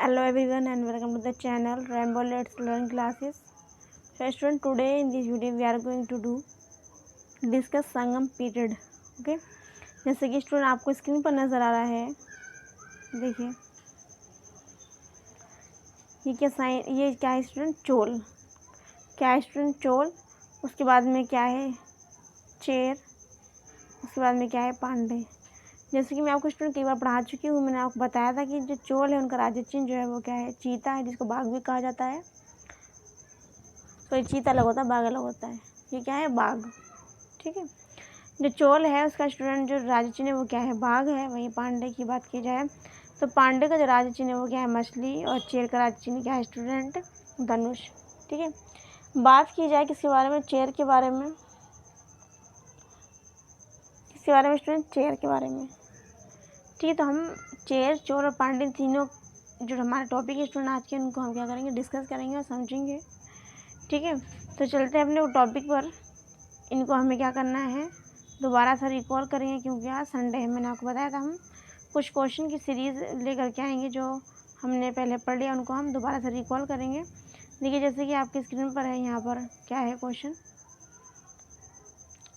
Hello everyone and welcome to the channel Rainbow Let's Learn Classes. So student, today in this video we are going to discuss Sangam period. Okay, जैसे कि student आपको screen पर नज़र आ रहा है, देखिए ये क्या है स्टूडेंट? चोल. क्या है स्टूडेंट? चोल. उसके बाद में क्या है? चेर. उसके बाद में क्या है? पांडे. जैसे कि मैं आपको स्टूडेंट कई बार पढ़ा चुकी हूँ, मैंने आपको बताया था कि जो चोल है उनका राज्य चिन्ह जो है वो क्या है? चीता है, जिसको बाघ भी कहा जाता है. तो ये चीता अलग होता है, बाघ अलग होता है. ये क्या है? बाघ. ठीक है. जो चोल है उसका स्टूडेंट जो राज्य चिन्ह है वो क्या है? बाघ है. वहीं पांडे की बात की जाए तो पांडे का जो राज्य चिन्ह है वो क्या है? मछली. और चेर का राज्य चिन्ह क्या है स्टूडेंट? धनुष. ठीक है. बात की जाए किसके बारे में? चेर के बारे में. किसके बारे में स्टूडेंट? चेर के बारे में. ठीक है. तो हम चेर, चोल और पांडे तीनों जो हमारे टॉपिक है स्टूडेंट आज के, उनको हम क्या करेंगे? डिस्कस करेंगे और समझेंगे. ठीक है. तो चलते हैं अपने टॉपिक पर. इनको हमें क्या करना है? दोबारा से रिकॉल करेंगे, क्योंकि आज संडे है. मैंने आपको बताया था हम कुछ क्वेश्चन की सीरीज़ लेकर के आएंगे जो हमने पहले पढ़ लिया, उनको हम दोबारा से रिकॉल करेंगे. देखिए जैसे कि आपकी स्क्रीन पर है, यहाँ पर क्या है क्वेश्चन?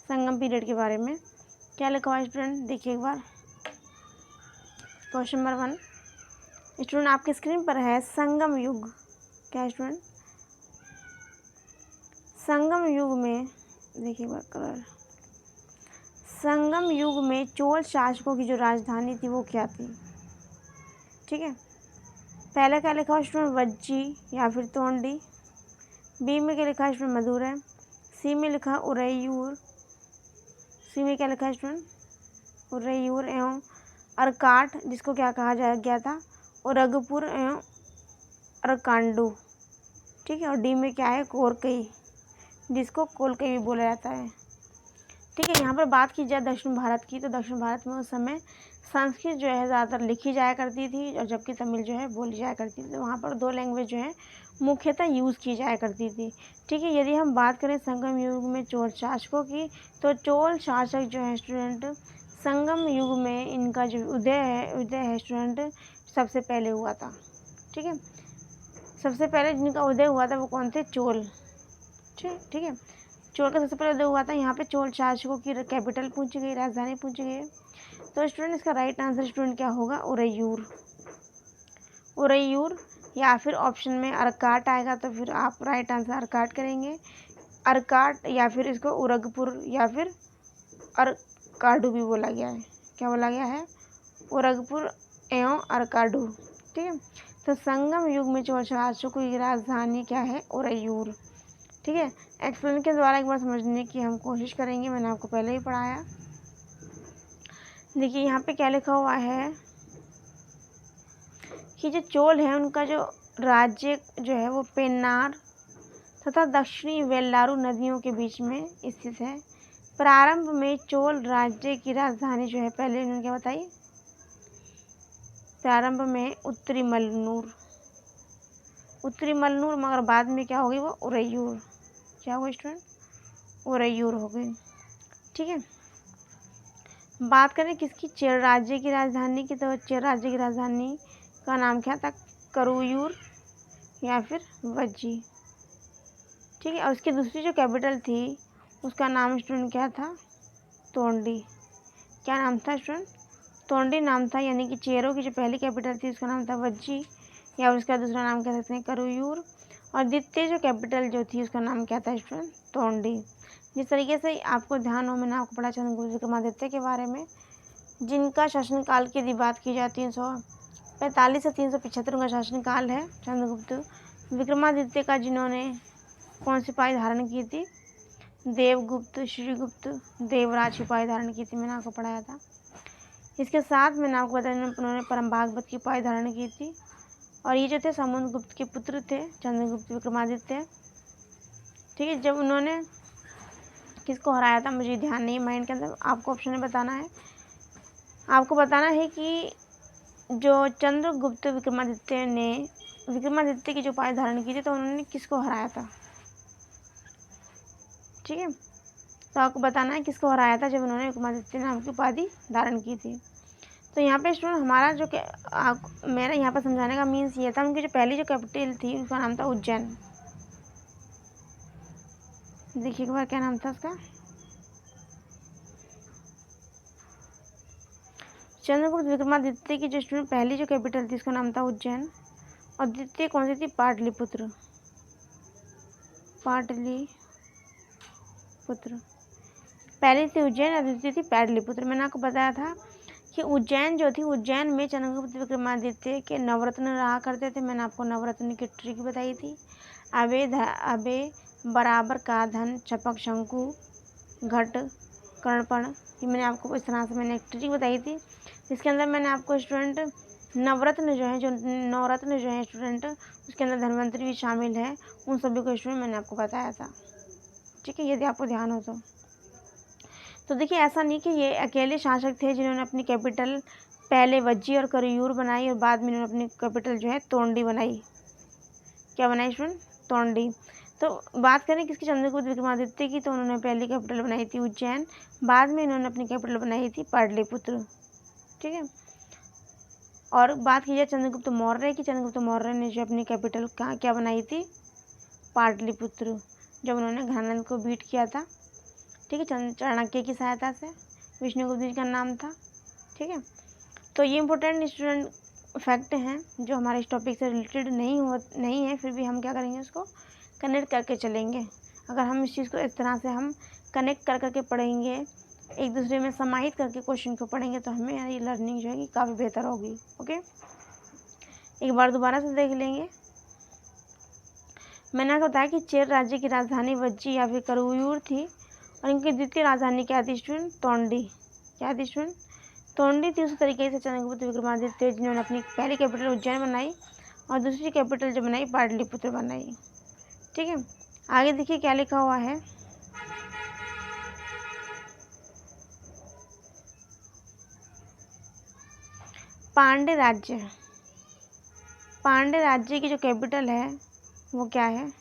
संगम पीरियड के बारे में क्या लिखा हुआ है स्टूडेंट? देखिए एक बार. क्वेश्चन नंबर 1 स्टूडेंट आपकी स्क्रीन पर है संगम युग. क्या है स्टूडेंट? संगम युग में, देखिए बार कलर, संगम युग में चोल शासकों की जो राजधानी थी वो क्या थी? ठीक है. पहले क्या लिखा है स्टूडेंट? वज्जी या फिर तोंडी. बी में क्या लिखा है स्टूडेंट? मदुरै. सी में लिखा है उरैयूर. सी में क्या लिखा है स्टूडेंट? उरैयूर एवं अरकाट, जिसको क्या कहा गया था? उरगपुर एवं अरकांडू. ठीक है. और डी में क्या है? कोरकई, जिसको कोलकई भी बोला जाता है. ठीक है. यहाँ पर बात की जाए दक्षिण भारत की, तो दक्षिण भारत में उस समय संस्कृत जो है ज़्यादातर लिखी जाया करती थी, और जबकि तमिल जो है बोली जाया करती थी. तो वहाँ पर दो लैंग्वेज जो है मुख्यतः यूज़ की जाया करती थी. ठीक है. यदि हम बात करें संगम युग में चोल शासकों की, तो चोल शासक जो है स्टूडेंट संगम युग में इनका जो उदय है स्टूडेंट सबसे पहले हुआ था. ठीक है. सबसे पहले जिनका उदय हुआ था वो कौन थे? चोल. ठीक है. चोल का सबसे पहले उदय हुआ था. यहाँ पे चोल शासकों की कैपिटल पूछी गई, राजधानी पूछी गई. तो स्टूडेंट इसका राइट आंसर स्टूडेंट क्या होगा? उरैयूर. उरैयूर या फिर ऑप्शन में अरकाट आएगा, तो फिर आप राइट आंसर अरकाट करेंगे. अरकाट या फिर इसको उरगपुर या फिर अरकाडू भी बोला गया है. क्या बोला गया है? उरगपुर एवं अरकाडू. ठीक है. तो संगम युग में चोल शासकों की राजधानी क्या है? उरैयूर. ठीक है. एक्सप्लेन के द्वारा एक बार समझने की हम कोशिश करेंगे. मैंने आपको पहले ही पढ़ाया. देखिए यहाँ पे क्या लिखा हुआ है कि जो चोल है उनका जो राज्य जो है वो पेन्नार तथा दक्षिणी वेल्लारू नदियों के बीच में स्थित है. प्रारंभ में चोल राज्य की राजधानी जो है, पहले उन्होंने क्या बताई? प्रारंभ में उत्तरी मलनूर, मगर बाद में क्या हो गई? वो उरैयूर. क्या हो गई स्टूडेंट? उरैयूर हो गई. ठीक है. बात करें किसकी? चेर राज्य की राजधानी की, तो चेर राज्य की राजधानी का नाम क्या था? करुयूर या फिर वज्जी. ठीक है. और उसकी दूसरी जो कैपिटल थी उसका नाम स्टूडेंट क्या था? तोंडी. क्या नाम था स्टूडेंट? तोंडी नाम था. यानी कि चेरों की जो पहली कैपिटल थी उसका नाम था वज्जी, या उसका दूसरा नाम कह सकते हैं करुयूर. और द्वितीय जो कैपिटल जो थी उसका नाम क्या था स्टूडेंट? तोंडी. जिस तरीके से आपको ध्यान हो, मैंने आपको पढ़ा चंद्रगुप्त विक्रमादित्य के बारे में, जिनका शासनकाल की यदि बात की जाए 345 से 375 उनका शासनकाल है चंद्रगुप्त विक्रमादित्य का, जिन्होंने कौन सी उपाधि धारण की थी? देवगुप्त, श्रीगुप्त, देवराज की उपाधि धारण की थी. मैंने आपको पढ़ाया था. इसके साथ मैंने आपको बताया उन्होंने परम भागवत की उपाधि धारण की थी. और ये जो थे समुद्रगुप्त के पुत्र थे चंद्रगुप्त विक्रमादित्य. ठीक है. जब उन्होंने किसको हराया था मुझे ध्यान नहीं, माइंड के अंदर आपको ऑप्शन में बताना है. आपको बताना है कि जो चंद्रगुप्त विक्रमादित्य ने विक्रमादित्य की जो उपाधि धारण की थी, तो उन्होंने किसको हराया था? ठीक है. तो आपको बताना है किसको हराया था जब उन्होंने विक्रमादित्य नाम की उपाधि धारण की थी. तो यहाँ पे स्टूडेंट हमारा जो मेरा यहाँ पर समझाने का मीन्स ये था, उनकी जो पहली जो कैपिटल थी उसका नाम था उज्जैन। देखिए एक बार क्या नाम था उसका, चंद्रगुप्त विक्रमादित्य की जो स्टूडेंट पहली जो कैपिटल थी उसका नाम था उज्जैन, और द्वितीय कौन सी थी, पाटलिपुत्र। पाटलिपुत्र पहली थी उज्जैन और द्वितीय थी पाटलिपुत्र। मैंने आपको बताया था कि उज्जैन जो थी, उज्जैन में चंद्रगुप्त विक्रमादित्य के नवरत्न रहा करते थे। मैंने आपको नवरत्न की ट्रिक बताई थी। अबे बराबर का धन, छपक शंकु, घट कर्णपण, ये मैंने आपको इस तरह से मैंने एक ट्रिक बताई थी, जिसके अंदर मैंने आपको स्टूडेंट नवरत्न जो है, जो नवरत्न जो है स्टूडेंट, उसके अंदर धन्वंतरि भी शामिल है, उन सभी को स्टूडेंट मैंने आपको बताया था। ठीक है, यदि आपको ध्यान हो तो देखिए ऐसा नहीं कि ये अकेले शासक थे जिन्होंने अपनी कैपिटल पहले वज्जी और करयूर बनाई और बाद में इन्होंने अपनी कैपिटल जो है तोंडी बनाई। क्या बनाई स्टूडेंट, तोंडी। तो बात करें किसकी, चंद्रगुप्त विक्रमादित्य की, तो उन्होंने पहली कैपिटल बनाई थी उज्जैन, बाद में इन्होंने अपनी कैपिटल बनाई थी पाटलिपुत्र। ठीक है, और बात की जाए चंद्रगुप्त मौर्य की, चंद्रगुप्त मौर्य ने जो अपनी कैपिटल कहाँ क्या बनाई थी, पाटलिपुत्र, जब उन्होंने घनानंद को बीट किया था। ठीक है, चाणक्य की सहायता से, विष्णुगुप्त जी का नाम था। ठीक है, तो ये इंपॉर्टेंट स्टूडेंट फैक्ट हैं जो हमारे इस टॉपिक से रिलेटेड नहीं है, फिर भी हम क्या करेंगे, उसको कनेक्ट करके चलेंगे। अगर हम इस चीज़ को इस तरह से हम कनेक्ट कर करके पढ़ेंगे, एक दूसरे में समाहित करके क्वेश्चन को पढ़ेंगे, तो हमें ये लर्निंग जो है कि काफ़ी बेहतर होगी। ओके, एक बार दोबारा से देख लेंगे। मैंने आपको बताया कि चेर राज्य की राजधानी वज्जी या फिर करयूर थी, और इनकी द्वितीय राजधानी क्या थी स्टूडेंट, तोंडी। क्या थी स्टूडेंट, तोंडी थी। उसी तरीके से चंद्रगुप्त विक्रमादित्य जिन्होंने अपनी पहली कैपिटल उज्जैन बनाई और दूसरी कैपिटल जो बनाई पाटलिपुत्र बनाई। ठीक है, आगे देखिए क्या लिखा हुआ है, पांड्य राज्य। पांड्य राज्य की जो कैपिटल है वो क्या है,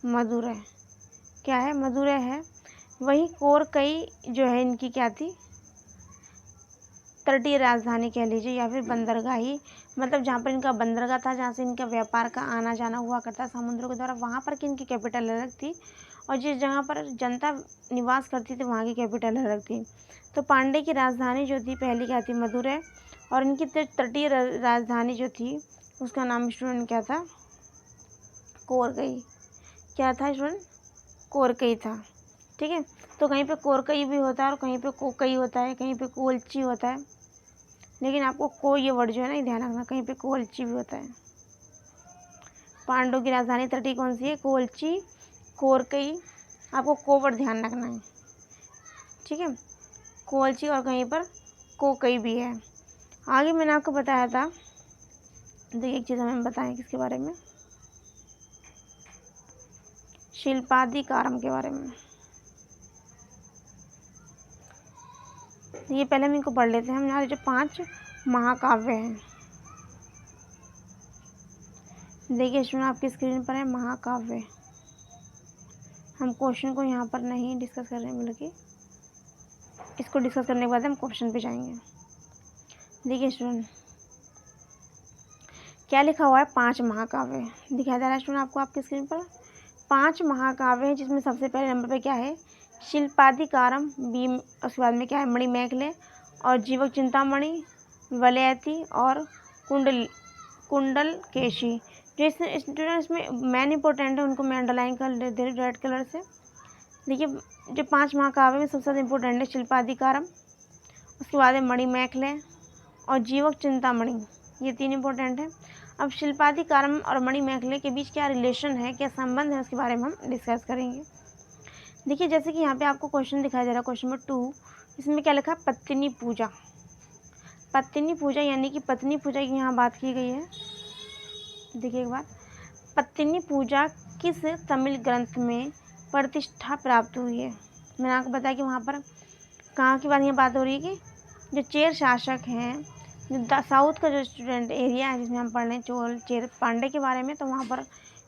मदुरै। क्या है, मदुरै है। वहीं कोरकई जो है इनकी क्या थी, तटीय राजधानी कह लीजिए, या फिर बंदरगाही, मतलब जहाँ पर इनका बंदरगाह था, जहाँ से इनका व्यापार का आना जाना हुआ करता समुद्रों के द्वारा, वहाँ पर की इनकी कैपिटल अलग थी, और जिस जगह पर जनता निवास करती थी वहाँ की कैपिटल अलग थी। तो पांडे की राजधानी जो थी पहली क्या थी, मदुरै, और इनकी तटीय राजधानी जो थी उसका नाम स्टूडेंट क्या था, कोरकई। क्या था स्टूडेंट, कोरकई था। ठीक है, तो कहीं पे कोरकई भी होता है और कहीं पे कोकई होता है, कहीं पे कोलची होता है, लेकिन आपको को ये वर्ड जो है ना ध्यान रखना, कहीं पे कोलची भी होता है। पांडवों की राजधानी तटीय कौन सी है, कोलची, कोरकई, आपको को वर्ड ध्यान रखना है। ठीक है, कोलची और कहीं पर कोकई भी है। आगे मैंने आपको बताया था, देखिए एक चीज़ हमें बताएं किसके बारे में, शिल्पादिकारम के बारे में। ये पहले हम इनको पढ़ लेते हैं। हम यहाँ जो 5 महाकाव्य हैं, देखिए स्टूडेंट आपकी स्क्रीन पर है महाकाव्य। हम क्वेश्चन को यहाँ पर नहीं डिस्कस कर रहे हैं, बल्कि इसको डिस्कस करने के बाद हम क्वेश्चन पे जाएंगे। देखिए स्टूडेंट क्या लिखा हुआ है, 5 महाकाव्य दिखाया जा रहा है स्टूडेंट आपको आपकी स्क्रीन पर। 5 महाकाव्य हैं, जिसमें सबसे पहले नंबर पे क्या है, शिल्पादिकारम, उसके बाद में क्या है, मणिमेखले और जीवक चिंतामणि, वलयति और कुंडलकेशी। जो स्टूडेंट इसमें मेन इंपॉर्टेंट है उनको मैं अंडरलाइन कर दे रही रेड कलर से। देखिए जो 5 महाकाव्य में सबसे ज़्यादा इंपॉर्टेंट है शिल्पादिकारम, उसके बाद है मणिमेखले और जीवक चिंतामणि, ये 3 इंपॉर्टेंट है। अब शिल्पादिकारम और मणिमेखले के बीच क्या रिलेशन है, क्या संबंध है, उसके बारे में हम डिस्कस करेंगे। देखिए जैसे कि यहाँ पे आपको क्वेश्चन दिखाई दे रहा है, क्वेश्चन नंबर 2, इसमें क्या लिखा है, पत्तिनी पूजा। पत्तिनी पूजा यानी कि पत्नी पूजा की यहाँ बात की गई है। देखिए एक बार, पत्तिनी पूजा किस तमिल ग्रंथ में प्रतिष्ठा प्राप्त हुई है। मैंने आपको बताया कि वहाँ पर कहाँ की बात यहाँ बात हो रही है कि जो चेर शासक हैं, जो साउथ का जो स्टूडेंट एरिया है जिसमें हम पढ़ रहे हैं चोल चेर पांडे के बारे में, तो वहाँ पर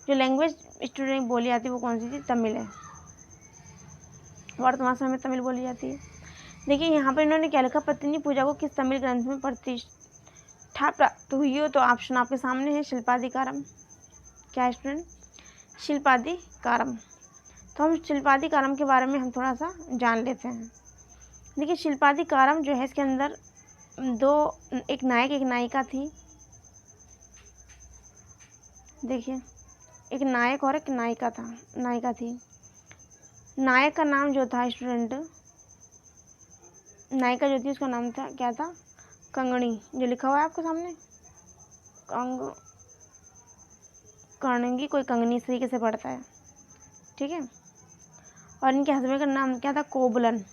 जो लैंग्वेज स्टूडेंट बोली जाती है वो कौन सी थी, तमिल है। वर्तमान समय में तमिल बोली जाती है। देखिए यहाँ पर इन्होंने क्या लिखा, पत्नी पूजा को किस तमिल ग्रंथ में प्रतिष्ठा प्राप्त हुई हो, तो ऑप्शन आपके सामने है शिल्पाधिकारम। क्या है स्टूडेंट? शिल्पाधिकारम। तो हम शिल्पाधिकारम के बारे में हम थोड़ा सा जान लेते हैं। देखिए शिल्पाधिकारम जो है इसके अंदर एक नायक एक नायिका थी। देखिए एक नायक और एक नायिका थी। नायक का नाम जो था स्टूडेंट, नायिका जो थी उसका नाम था, क्या था? कंगनी, जो लिखा हुआ है आपके सामने, कणगी, कोई कंगनी इस तरीके से पढ़ता है, ठीक है। और इनके हस्बैंड का नाम क्या था? कोबलन।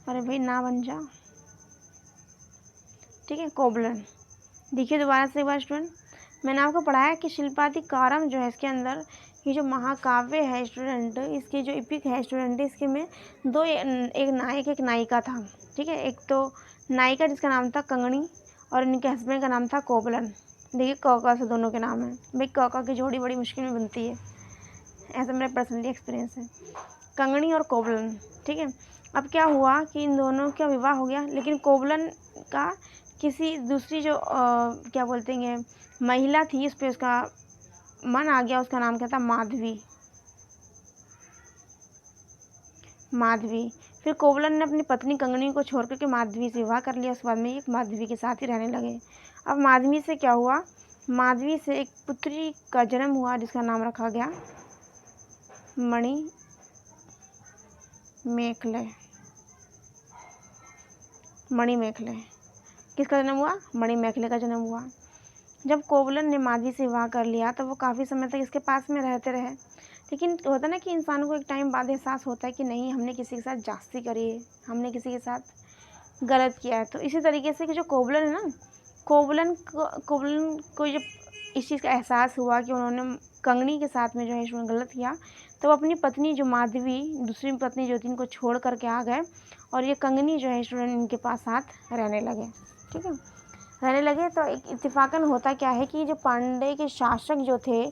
अरे भाई ना बन जा, ठीक है, कोबलन। देखिए दोबारा से एक बार स्टूडेंट, मैंने आपको पढ़ाया कि शिल्पाधिकारम जो है इसके अंदर ये जो महाकाव्य है स्टूडेंट, इसकी जो एपिक है स्टूडेंट, इसके में एक नायक एक नायिका था, ठीक है। एक तो नायिका जिसका नाम था कंगनी और इनके हस्बैंड का नाम था कोबलन। देखिए क से दोनों के नाम है भाई, क की जोड़ी बड़ी मुश्किल में बनती है, ऐसा मेरा पर्सनली एक्सपीरियंस है, कंगनी और कोबलन, ठीक है। अब क्या हुआ कि इन दोनों का विवाह हो गया, लेकिन कोबलन का किसी दूसरी जो क्या बोलते हैं महिला थी, उस पर उसका मन आ गया। उसका नाम क्या था? माधवी। फिर कोवलन ने अपनी पत्नी कंगनी को छोड़ करके माधवी से विवाह कर लिया। उसके बाद में एक माधवी के साथ ही रहने लगे। अब माधवी से क्या हुआ? माधवी से एक पुत्री का जन्म हुआ जिसका नाम रखा गया मणिमेखले। किसका जन्म हुआ? मणिमेखले का जन्म हुआ। जब कोवलन ने माधवी से विवाह कर लिया तो वो काफ़ी समय तक इसके पास में रहते रहे, लेकिन होता ना कि इंसान को एक टाइम बाद एहसास होता है कि नहीं, हमने किसी के साथ जास्ती करी है, हमने किसी के साथ गलत किया है। तो इसी तरीके से कि जो कोवलन है ना, कोवलन को जब इस चीज़ का एहसास हुआ कि उन्होंने कंगनी के साथ में जो है इसने गलत किया, तो वो अपनी पत्नी जो माधवी, दूसरी पत्नी जो थी, इनको छोड़ करके आ गए और ये कंगनी जो है स्टूडेंट इनके पास साथ रहने लगे, ठीक है। रहने लगे तो एक इत्तेफाकन होता क्या है कि जो पांडे के शासक जो थे,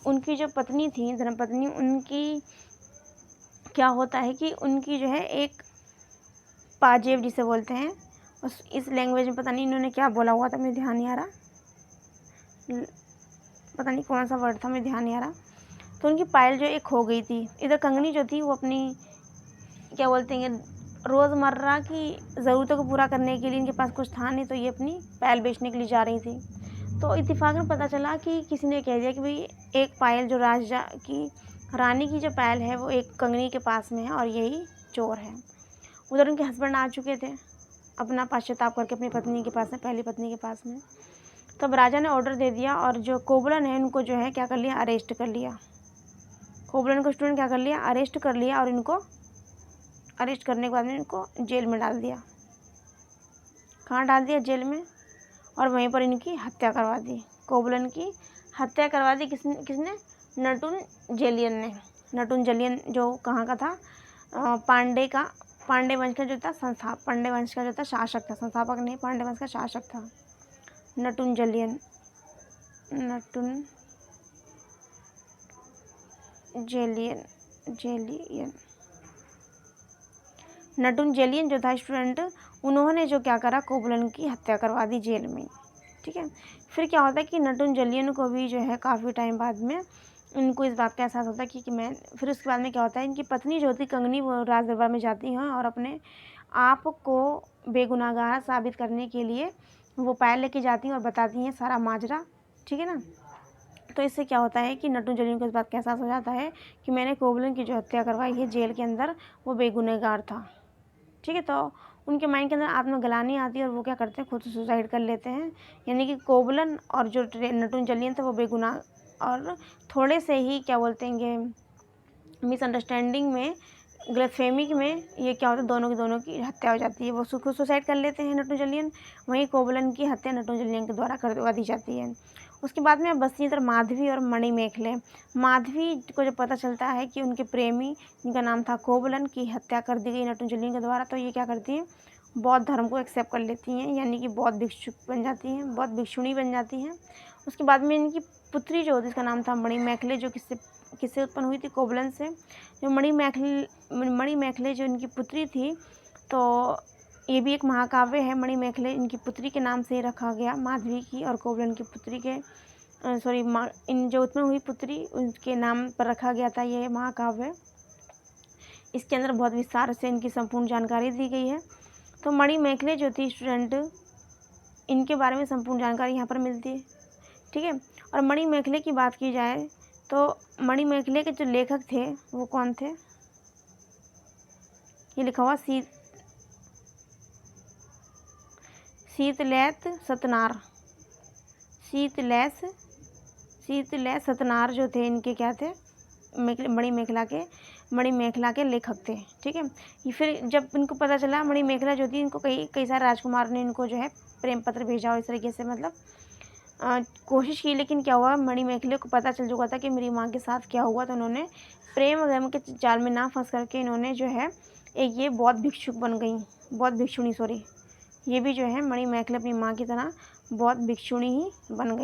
उनकी जो पत्नी थी, धर्मपत्नी, उनकी क्या होता है कि उनकी जो है एक पाजेब जिसे बोलते हैं, इस लैंग्वेज में पता नहीं इन्होंने क्या बोला हुआ था, मुझे ध्यान नहीं आ रहा, पता नहीं कौन सा वर्ड था, मुझे ध्यान नहीं आ रहा। तो उनकी पायल जो एक खो गई थी। इधर कंगनी जो थी वो अपनी क्या बोलते हैं रोज़मर्रा की ज़रूरतों को पूरा करने के लिए इनके पास कुछ था नहीं, तो ये अपनी पायल बेचने के लिए जा रही थी। तो इत्तेफाकन पता चला कि किसी ने कह दिया कि भाई एक पायल जो रानी की जो पायल है वो एक कंगनी के पास में है और यही चोर है। उधर उनके हस्बैंड आ चुके थे अपना पश्चाताप करके अपनी पत्नी के पास में, पहली पत्नी के पास में। तब राजा ने ऑर्डर दे दिया और जो कोवलन है उनको जो है क्या कर लिया? अरेस्ट कर लिया। कोवलन को स्टूडेंट क्या कर लिया? अरेस्ट कर लिया और इनको अरेस्ट करने के बाद में इनको जेल में डाल दिया। कहाँ डाल दिया? जेल में। और वहीं पर इनकी हत्या करवा दी। कोवलन की हत्या करवा दी किसने? नटुंजलियन ने। नटुंजलियन जो कहाँ का था? पांडे वंश का जो था पांडे वंश का जो था शासक था, संस्थापक नहीं, पांडे वंश का शासक था नटुंजलियन जो था स्टूडेंट, उन्होंने जो क्या करा? कोवलन की हत्या करवा दी जेल में, ठीक है। फिर क्या होता है कि नटुंजलियन को भी जो है काफ़ी टाइम बाद में इनको इस बात का एहसास होता है कि मैं, फिर उसके बाद में क्या होता है, इनकी पत्नी जो होती कंगनी वो राज दरबार में जाती हैं और अपने आप को बेगुनाहगार साबित करने के लिए वो पायल लेके जाती हैं और बताती हैं सारा माजरा, ठीक है ना। तो इससे क्या होता है कि नटुंजलियन को इस बात का एहसास हो जाता है कि मैंने कोवलन की जो हत्या करवाई है जेल के अंदर वो बेगुनहगार था, ठीक है। तो उनके माइंड के अंदर आत्मग्लानि आती है और वो क्या करते हैं? खुद सुसाइड कर लेते हैं। यानी कि कोवलन और जो नटुंजलियन था वो बेगुनाह, और थोड़े से ही क्या बोलते हैं मिसअंडरस्टैंडिंग में, गलतफहमी में ये क्या होता है, दोनों की हत्या हो जाती है। वो खुद सुसाइड कर लेते हैं नटुंजलियन, वहीं कोवलन की हत्या नटुंजलियन के द्वारा करवा दी जाती है। उसके बाद में बस इधर माधवी और मणिमेखले। माधवी को जब पता चलता है कि उनके प्रेमी जिनका नाम था कोवलन की हत्या कर दी गई नटुंजलियन के द्वारा, तो ये क्या करती हैं? बौद्ध धर्म को एक्सेप्ट कर लेती हैं, यानी कि बौद्ध भिक्षुक बन जाती हैं, बौद्ध भिक्षुणी बन जाती हैं। उसके बाद में इनकी पुत्री जो होती है इसका नाम था मणिमेखले, जो किससे किससे उत्पन्न हुई थी? कोवलन से। जो मणिमेखले जो इनकी पुत्री थी, तो ये भी एक महाकाव्य है। मणिमेखले इनकी पुत्री के नाम से ही रखा गया, माधवी की और कोवलन की पुत्री के इन जो उत्पन्न हुई पुत्री उनके नाम पर रखा गया था ये महाकाव्य। इसके अंदर बहुत विस्तार से इनकी संपूर्ण जानकारी दी गई है। तो मणिमेखले जो थी स्टूडेंट, इनके बारे में संपूर्ण जानकारी यहाँ पर मिलती है, ठीक है। और मणिमेखले की बात की जाए तो मणिमेखले के जो लेखक थे वो कौन थे? ये लिखा हुआ शीतलैस सतनार जो थे, इनके क्या थे? मणिमेखला के लेखक थे, ठीक है। ये फिर जब इनको पता चला, मणिमेखला जो थी, इनको कई सारे राजकुमार ने इनको जो है प्रेम पत्र भेजा और इस तरीके से मतलब कोशिश की, लेकिन क्या हुआ, मणिमेखले को पता चल चुका था कि मेरी माँ के साथ क्या हुआ। तो उन्होंने प्रेम वगैरह के जाल में ना फंस करके इन्होंने जो है एक ये बौद्ध भिक्षुणी, ये भी जो है मणिमेखले अपनी माँ की तरह बौद्ध भिक्षुणी बन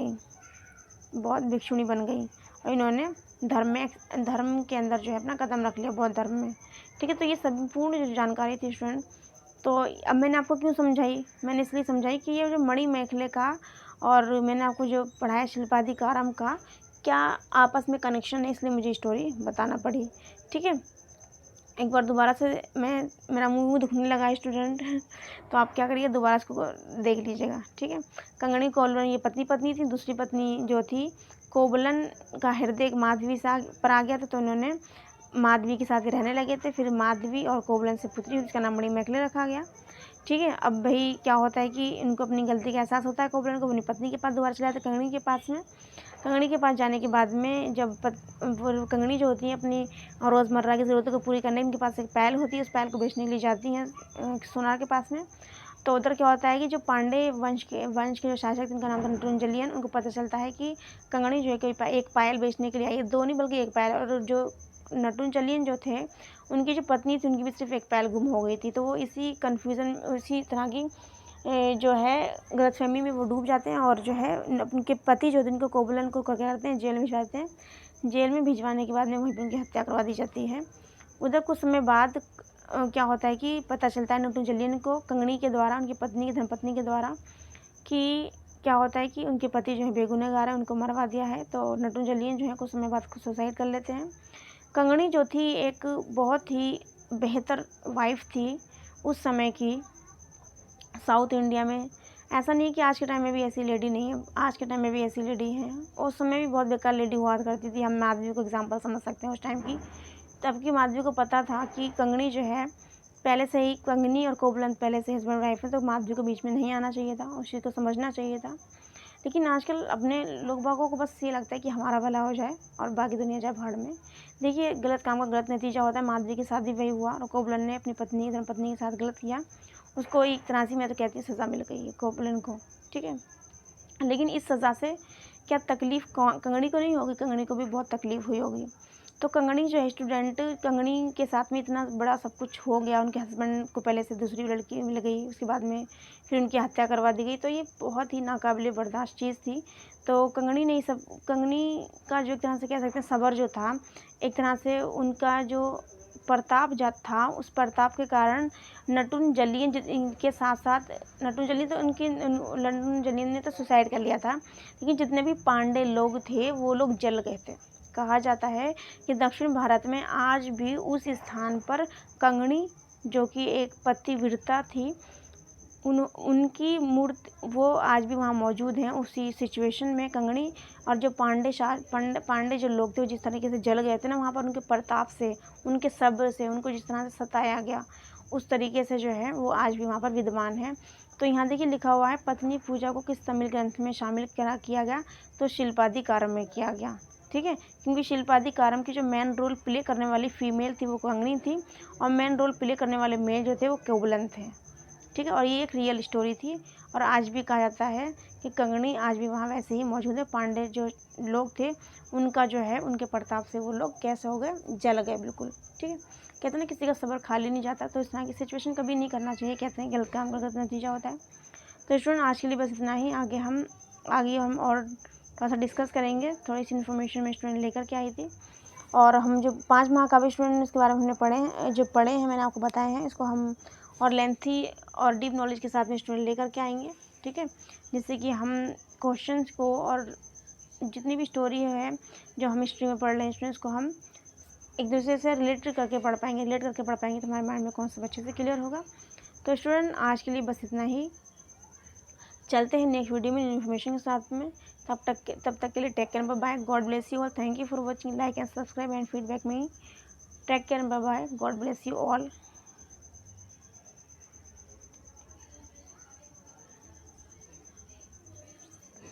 गई और इन्होंने धर्म के अंदर जो है अपना कदम रख लिया, बौद्ध धर्म में, ठीक है। तो ये संपूर्ण जो जानकारी थी स्टूडेंट, तो अब मैंने आपको क्यों समझाई? मैंने इसलिए समझाई कि ये जो मणिमेखले का और मैंने आपको जो पढ़ाया शिल्पाधिकारम का क्या आपस में कनेक्शन है, इसलिए मुझे स्टोरी बताना पड़ी, ठीक है। एक बार दोबारा से मेरा मुंह दुखने लगा है स्टूडेंट तो आप क्या करिए, दोबारा इसको देख लीजिएगा, ठीक है। कंगनी कोवलन ये पत्नी थी। दूसरी पत्नी जो थी कोवलन का हृदय माधवी से पर आ गया था, तो उन्होंने माधवी के साथ ही रहने लगे थे। फिर माधवी और कोवलन से पुत्री, उसका नाम मणिमेखले रखा गया, ठीक है। अब भाई क्या होता है कि इनको अपनी गलती का एहसास होता है, कोवलन को अपनी पत्नी के पास दोबारा चले जाते कंगनी के पास में। कंगनी के पास जाने के बाद में जब कंगनी जो होती है अपनी रोज़मर्रा की ज़रूरतों को पूरी करने, इनके पास एक पायल होती है, उस पायल को बेचने के लिए जाती हैं सोनार के पास में। तो उधर क्या होता है कि जो पांडे वंश के जो शासक, जिनका नाम था नटुंजलियन, उनको पता चलता है कि कंगनी जो है कोई एक पायल बेचने के लिए आई है, दो नहीं बल्कि एक पायल। और जो नटुंजलियन जो थे, उनकी जो पत्नी थी, उनकी भी सिर्फ एक पायल गुम हो गई थी। तो वो इसी तरह की जो है गलतफहमी में वो डूब जाते हैं और जो है उनके पति जो थे, उनको कोवलन को क्या करते हैं, जेल में भिजवाते हैं। जेल में भिजवाने के बाद में वहीं पर उनकी हत्या करवा दी जाती है। उधर कुछ समय बाद क्या होता है कि पता चलता है नटुंजलियन को कंगनी के द्वारा, उनकी पत्नी की धर्मपत्नी के द्वारा, कि क्या होता है कि उनके पति जो है बेगुनहगार है, उनको मरवा दिया है। तो नटुंजलियन जो है कुछ समय बाद सुसाइड कर लेते हैं। कंगनी जो थी एक बहुत ही बेहतर वाइफ थी उस समय की साउथ इंडिया में। ऐसा नहीं कि आज के टाइम में भी ऐसी लेडी नहीं है, आज के टाइम में भी ऐसी लेडी हैं। उस समय भी बहुत बेकार लेडी हुआ करती थी। हम माधवी को एग्जांपल समझ सकते हैं उस टाइम की। तब की माधवी को पता था कि कंगनी जो है पहले से ही, कंगनी और कोवलन पहले से हस्बैंड वाइफ है, तो माधवी को बीच में नहीं आना चाहिए था, उस चीज़ को समझना चाहिए था। लेकिन आजकल अपने लोग बागों को बस ये लगता है कि हमारा भला हो जाए और बाकी दुनिया जाए भाड़ में। देखिए, गलत काम का गलत नतीजा होता है। माधवी के साथ भी वही हुआ और कोवलन ने अपनी धर्मपत्नी के साथ गलत किया, उसको एक तरह से मैं तो कहती हूँ सज़ा मिल गई है कोवलन को, ठीक है। लेकिन इस सज़ा से क्या तकलीफ़ कंगनी को नहीं होगी, कंगनी को भी बहुत तकलीफ़ हुई होगी। तो कंगनी जो है स्टूडेंट, कंगनी के साथ में इतना बड़ा सब कुछ हो गया, उनके हस्बैंड को पहले से दूसरी लड़की मिल गई, उसके बाद में फिर उनकी हत्या करवा दी गई। तो ये बहुत ही नाकाबिले बर्दाश्त चीज़ थी। तो कंगनी का जो एक तरह से कह सकते हैं सब्र जो था, एक तरह से उनका जो प्रताप था, उस प्रताप के कारण नटुंजलियन के साथ साथ नटुंजलियन ने तो सुसाइड कर लिया था, लेकिन जितने भी पांडे लोग थे वो लोग जल गए थे। कहा जाता है कि दक्षिण भारत में आज भी उस स्थान पर कंगनी, जो कि एक पतिव्रता थी, उनकी मूर्ति वो आज भी वहाँ मौजूद हैं। उसी सिचुएशन में कंगनी और जो पांडे जो लोग थे, वो जिस तरीके से जल गए थे ना, वहाँ पर उनके प्रताप से, उनके सब्र से, उनको जिस तरह से सताया गया, उस तरीके से जो है वो आज भी वहाँ पर विद्यमान है। तो यहाँ देखिए लिखा हुआ है, पत्नी पूजा को किस तमिल ग्रंथ में शामिल किया गया, तो शिल्पाधिकारम में किया गया, ठीक है। क्योंकि शिल्पाधिकारम की जो मेन रोल प्ले करने वाली फीमेल थी वो कंगनी थी और मेन रोल प्ले करने वाले मेल जो थे वो कोवलन थे, ठीक है। और ये एक रियल स्टोरी थी और आज भी कहा जाता है कि कंगनी आज भी वहाँ वैसे ही मौजूद है। पांडे जो लोग थे, उनका जो है उनके प्रताप से वो लोग कैसे हो गए, जल गए बिल्कुल, ठीक है। कहते हैं ना किसी का सब्र खाली नहीं जाता, तो इस तरह की सिचुएशन कभी नहीं करना चाहिए। कहते हैं गलत काम का गलत नतीजा होता है। तो स्टूडेंट आज के लिए बस इतना ही। आगे हम और थोड़ा सा डिस्कस करेंगे। थोड़ी सी इन्फॉर्मेशन मैं स्टूडेंट लेकर के आई थी। और हम जो 5 महाकाव्य स्टूडेंट इसके बारे में हमने पढ़े हैं मैंने आपको बताए हैं, इसको हम और लेंथी और डीप नॉलेज के साथ में स्टूडेंट लेकर के आएंगे, ठीक है, जिससे कि हम क्वेश्चंस को और जितनी भी स्टोरी है जो हम हिस्ट्री में पढ़ रहे हैं स्टूडेंट्स को हम एक दूसरे से रिलेट करके पढ़ पाएंगे तो हमारे माइंड में कॉन्सेप्ट अच्छे से क्लियर होगा। तो स्टूडेंट आज के लिए बस इतना ही, चलते हैं नेक्स्ट वीडियो में इन्फॉर्मेशन के साथ में। तब तक के लिए take care, bye bye, God bless you all, thank you for watching, like and subscribe and feedback me, take care, bye bye, God bless you all.